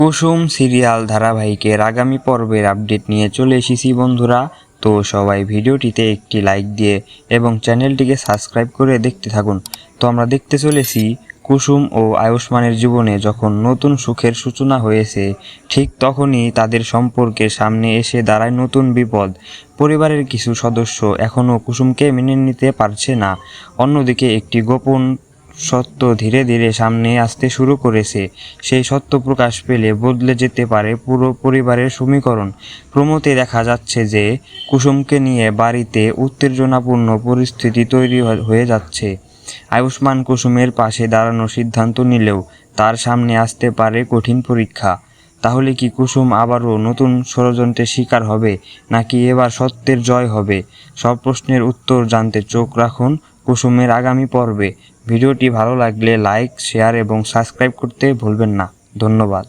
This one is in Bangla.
কুসুম সিরিয়াল ধারাবাহিকের আগামী পর্বের আপডেট নিয়ে চলে এসেছি বন্ধুরা। তো সবাই ভিডিওটিতে একটি লাইক দিয়ে এবং চ্যানেলটিকে সাবস্ক্রাইব করে দেখতে থাকুন। তো আমরা দেখতে চলেছি কুসুম ও আয়ুষ্মানের জীবনে যখন নতুন সুখের সূচনা হয়েছে, ঠিক তখনই তাদের সম্পর্কের সামনে এসে দাঁড়ায় নতুন বিপদ। পরিবারের কিছু সদস্য এখনও কুসুমকে মেনে নিতে পারছে না। অন্যদিকে একটি গোপন সত্য ধীরে ধীরে সামনে আসতে শুরু করেছে। সেই সত্য প্রকাশ পেলে বদলে যেতে পারে পুরো পরিবারের সমীকরণ। প্রমোতে দেখা যাচ্ছে যে কুসুমকে নিয়ে বাড়িতে উত্তেজনাপূর্ণ পরিস্থিতি তৈরি হয়ে যাচ্ছে। আয়ুষ্মান কুসুমের পাশে দাঁড়ানোর সিদ্ধান্ত নিলেও তার সামনে আসতে পারে কঠিন পরীক্ষা। তাহলে কি কুসুম আবারও নতুন ষড়যন্ত্রের শিকার হবে, নাকি এবার সত্যের জয় হবে? সব প্রশ্নের উত্তর জানতে চোখ রাখুন কুসুমের আগামী পর্বে। ভিডিওটি ভালো লাগলে লাইক, শেয়ার এবং সাবস্ক্রাইব করতে ভুলবেন না। ধন্যবাদ।